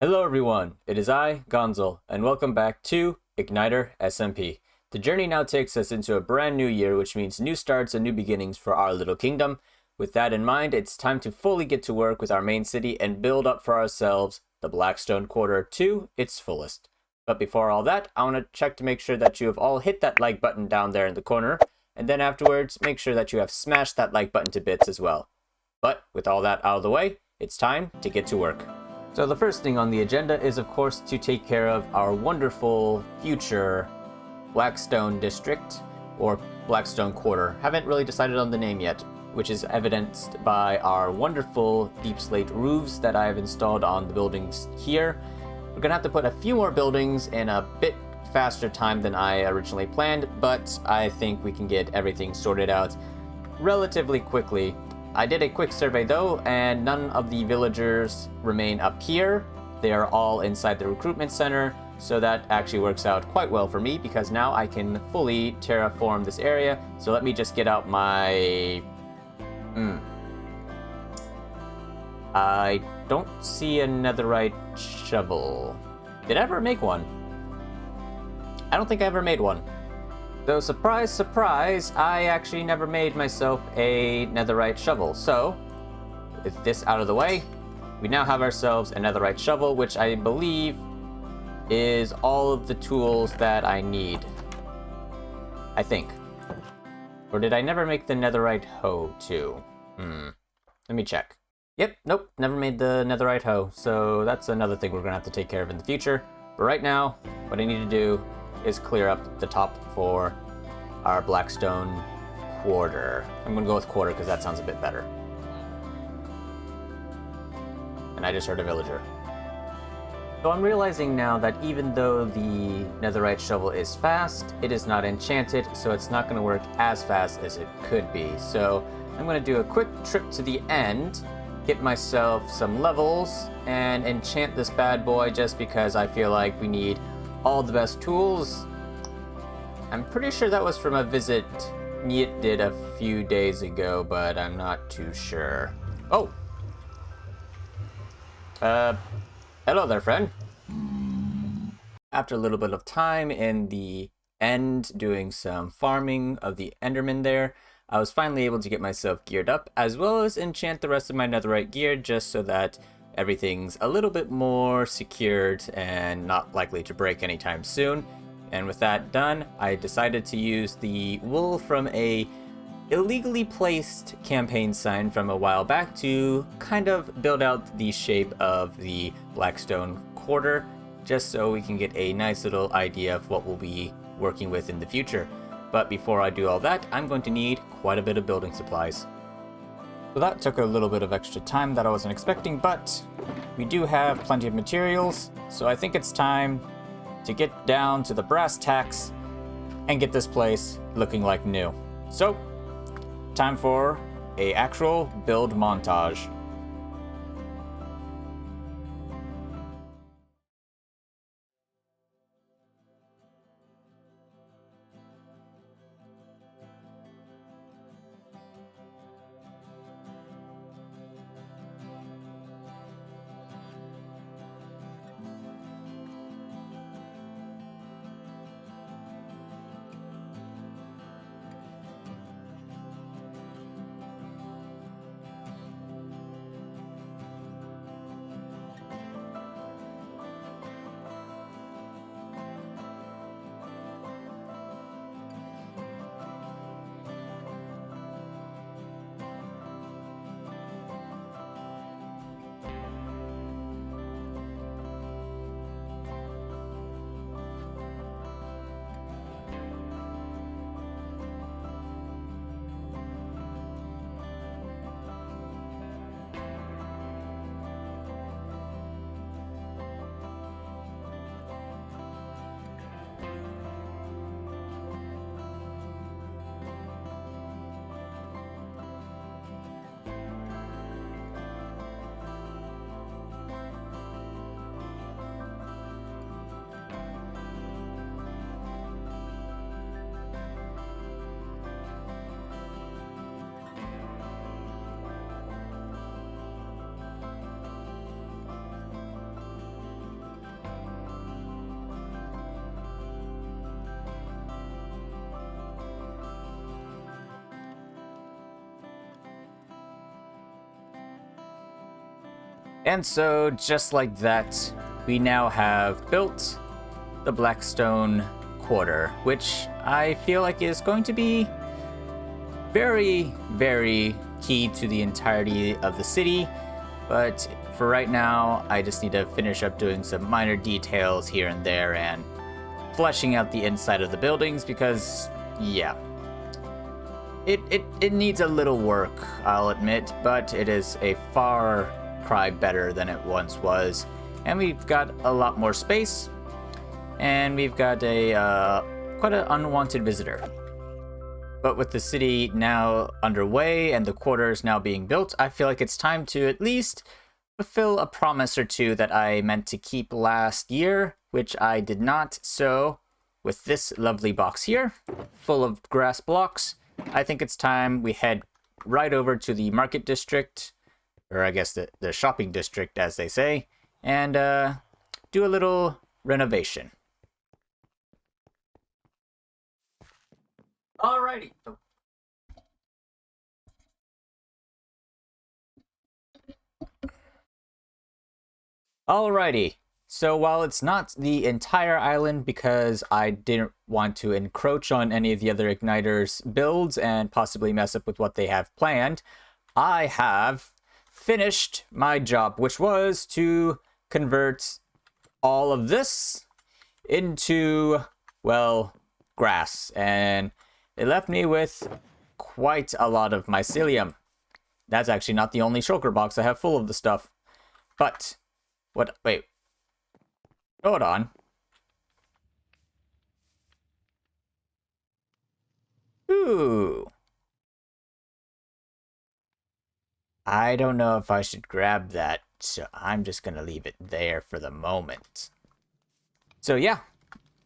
Hello everyone, it is I, Ganxol, and welcome back to Ignitor SMP. The journey now takes us into a brand new year, which means new starts and new beginnings for our little kingdom. With that in mind, it's time to fully get to work with our main city and build up for ourselves the Blackstone Quarter to its fullest. But before all that, I want to check to make sure that you have all hit that like button down there in the corner, and then afterwards, make sure that you have smashed that like button to bits as well. But with all that out of the way, it's time to get to work. So the first thing on the agenda is, of course, to take care of our wonderful future Blackstone District, or Blackstone Quarter. Haven't really decided on the name yet, which is evidenced by our wonderful deep slate roofs that I've installed on the buildings here. We're gonna have to put a few more buildings in a bit faster time than I originally planned, but I think we can get everything sorted out relatively quickly. I did a quick survey though, and none of the villagers remain up here. They are all inside the recruitment center, so that actually works out quite well for me because now I can fully terraform this area. So let me just get out my... I don't see a netherite shovel. Did I ever make one? I don't think I ever made one. So surprise, surprise, I actually never made myself a netherite shovel. So, with this out of the way, we now have ourselves a netherite shovel, which I believe is all of the tools that I need. I think. Or did I never make the netherite hoe too? Let me check. Yep, nope, never made the netherite hoe. So that's another thing we're gonna have to take care of in the future. But right now, what I need to do is clear up the top for our Blackstone Quarter. I'm gonna go with quarter because that sounds a bit better. And I just heard a villager. So I'm realizing now that even though the netherite shovel is fast, it is not enchanted, so it's not gonna work as fast as it could be. So I'm gonna do a quick trip to the end, get myself some levels, and enchant this bad boy just because I feel like we need all the best tools. I'm pretty sure that was from a visit Niet did a few days ago, but I'm not too sure. Oh! Hello there, friend. After a little bit of time in the end doing some farming of the Enderman there, I was finally able to get myself geared up, as well as enchant the rest of my netherite gear just so that everything's a little bit more secured and not likely to break anytime soon. And with that done, I decided to use the wool from a illegally placed campaign sign from a while back to kind of build out the shape of the Blackstone Quarter, just so we can get a nice little idea of what we'll be working with in the future. But before I do all that, I'm going to need quite a bit of building supplies. So that took a little bit of extra time that I wasn't expecting, but we do have plenty of materials, so I think it's time to get down to the brass tacks and get this place looking like new. So, time for an actual build montage. And so, just like that, we now have built the Blackstone Quarter, which I feel like is going to be very, very key to the entirety of the city. But for right now, I just need to finish up doing some minor details here and there and fleshing out the inside of the buildings because, yeah, it needs a little work, I'll admit, but it is a far cry better than it once was. And we've got a lot more space, and we've got a quite an unwanted visitor. But with the city now underway and the quarters now being built, I feel like it's time to at least fulfill a promise or two that I meant to keep last year, which I did not. So with this lovely box here, full of grass blocks, I think it's time we head right over to the market district, or I guess the shopping district, as they say, and do a little renovation. Alrighty. Alrighty. So while it's not the entire island, because I didn't want to encroach on any of the other Ignitors' builds and possibly mess up with what they have planned, I have finished my job, which was to convert all of this into, well, grass. And it left me with quite a lot of mycelium. That's actually not the only shulker box I have full of the stuff. But, wait. Hold on. Ooh. I don't know if I should grab that, so I'm just gonna leave it there for the moment. So yeah,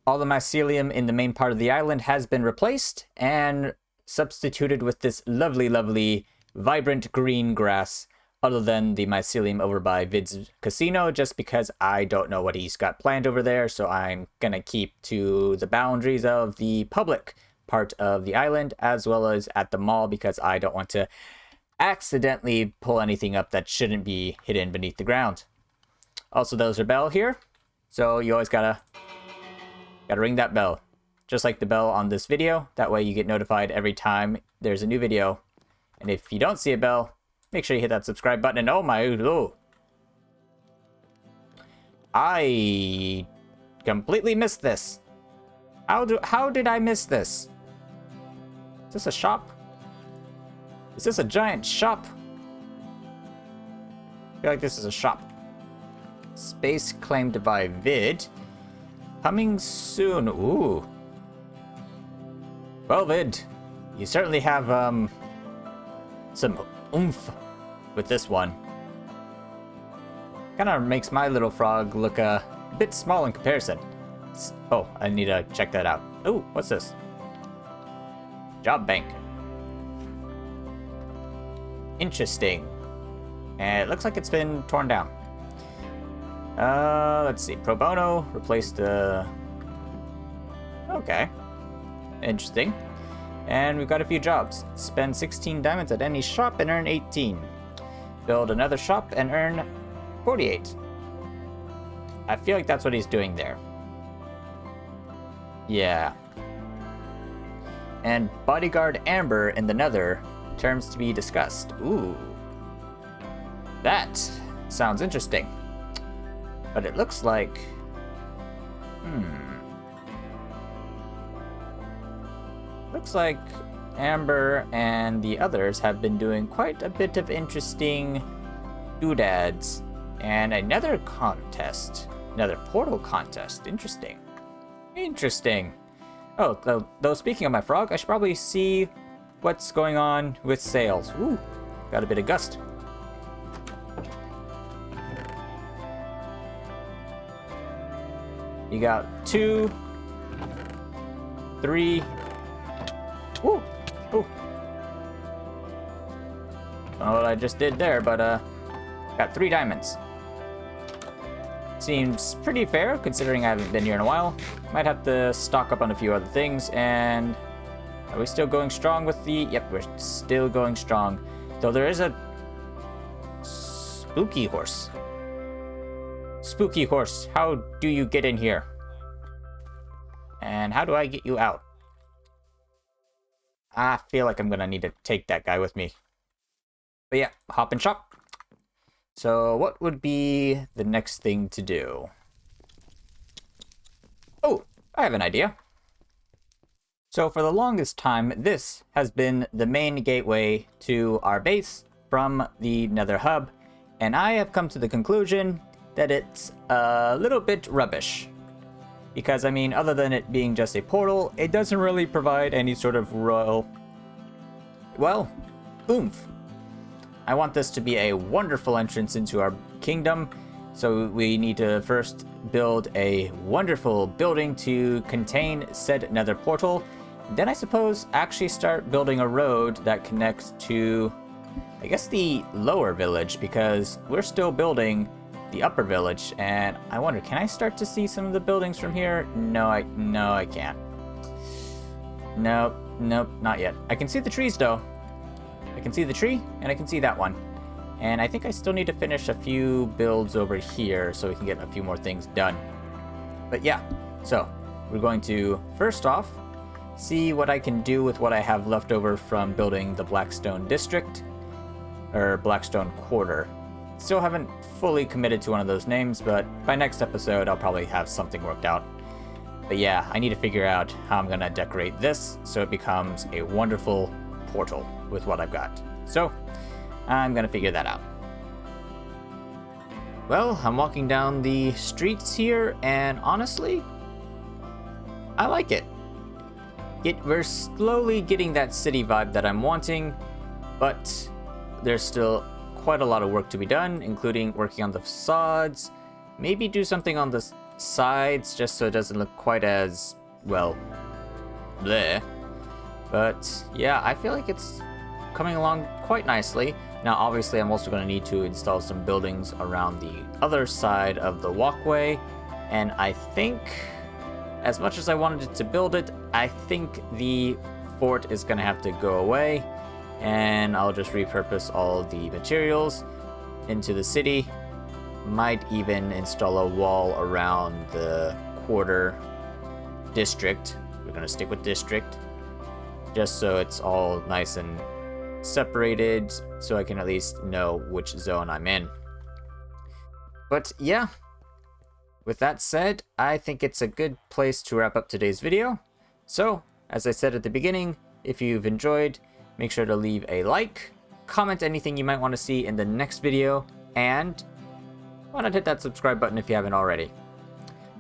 all the mycelium in the main part of the island has been replaced and substituted with this lovely, lovely, vibrant green grass, other than the mycelium over by Vid's Casino, just because I don't know what he's got planned over there, so I'm gonna keep to the boundaries of the public part of the island, as well as at the mall, because I don't want to accidentally pull anything up that shouldn't be hidden beneath the ground. Also, there's a bell here, so you always gotta ring that bell, just like the bell on this video. That way you get notified every time there's a new video. And if you don't see a bell, make sure you hit that subscribe button. And oh my, oh, I completely missed this. How did I miss this? Is this a shop? Is this a giant shop? I feel like this is a shop. Space claimed by Vid. Coming soon. Ooh. Well, Vid, you certainly have some oomph with this one. Kind of makes my little frog look a bit small in comparison. Oh, I need to check that out. Oh, what's this? Job bank. Interesting. And it looks like it's been torn down. Let's see. Pro bono. Replace the... Okay. Interesting. And we've got a few jobs. Spend 16 diamonds at any shop and earn 18. Build another shop and earn 48. I feel like that's what he's doing there. Yeah. And bodyguard Amber in the Nether. Terms to be discussed. Ooh. That sounds interesting. But it looks like... Looks like Amber and the others have been doing quite a bit of interesting doodads. And another contest. Another portal contest. Interesting. Interesting. Oh, though speaking of my frog, I should probably see what's going on with sales. Ooh, got a bit of gust. You got 2, 3. Ooh, ooh. Don't know what I just did there, but got 3 diamonds. Seems pretty fair, considering I haven't been here in a while. Might have to stock up on a few other things, and... Are we still going strong with the... Yep, we're still going strong. Though there is a... spooky horse. spooky horse, how do you get in here? And how do I get you out? I feel like I'm gonna need to take that guy with me. But yeah, hop and shop. So what would be the next thing to do? Oh, I have an idea. So for the longest time, this has been the main gateway to our base from the Nether Hub, and I have come to the conclusion that it's a little bit rubbish. Because, I mean, other than it being just a portal, it doesn't really provide any sort of royal, well, oomph. I want this to be a wonderful entrance into our kingdom, so we need to first build a wonderful building to contain said nether portal. Then I suppose actually start building a road that connects to, I guess, the lower village, because we're still building the upper village, and I wonder, can I start to see some of the buildings from here? No, I can't. Nope, not yet. I can see the trees though. I can see the tree, and I can see that one. And I think I still need to finish a few builds over here so we can get a few more things done. But yeah, so we're going to first off see what I can do with what I have left over from building the Blackstone district, or Blackstone quarter. Still haven't fully committed to one of those names, but by next episode I'll probably have something worked out. But yeah, I need to figure out how I'm gonna decorate this so it becomes a wonderful portal with what I've got. So I'm gonna figure that out. Well, I'm walking down the streets here, and honestly, I like it. We're slowly getting that city vibe that I'm wanting, but there's still quite a lot of work to be done, including working on the facades, maybe do something on the sides just so it doesn't look quite as, well, bleh. But yeah, I feel like it's coming along quite nicely. Now obviously I'm also going to need to install some buildings around the other side of the walkway, and I think, as much as I wanted to build it, I think the fort is going to have to go away, and I'll just repurpose all the materials into the city. Might even install a wall around the quarter district. We're going to stick with district, just so it's all nice and separated, so I can at least know which zone I'm in. But yeah, with that said, I think it's a good place to wrap up today's video. So, as I said at the beginning, if you've enjoyed, make sure to leave a like, comment anything you might want to see in the next video, and why not hit that subscribe button if you haven't already.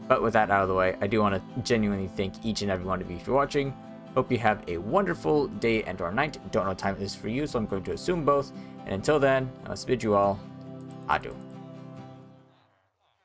But with that out of the way, I do want to genuinely thank each and every one of you for watching. Hope you have a wonderful day and or night. Don't know what time it is for you, so I'm going to assume both. And until then, I must bid you all adieu.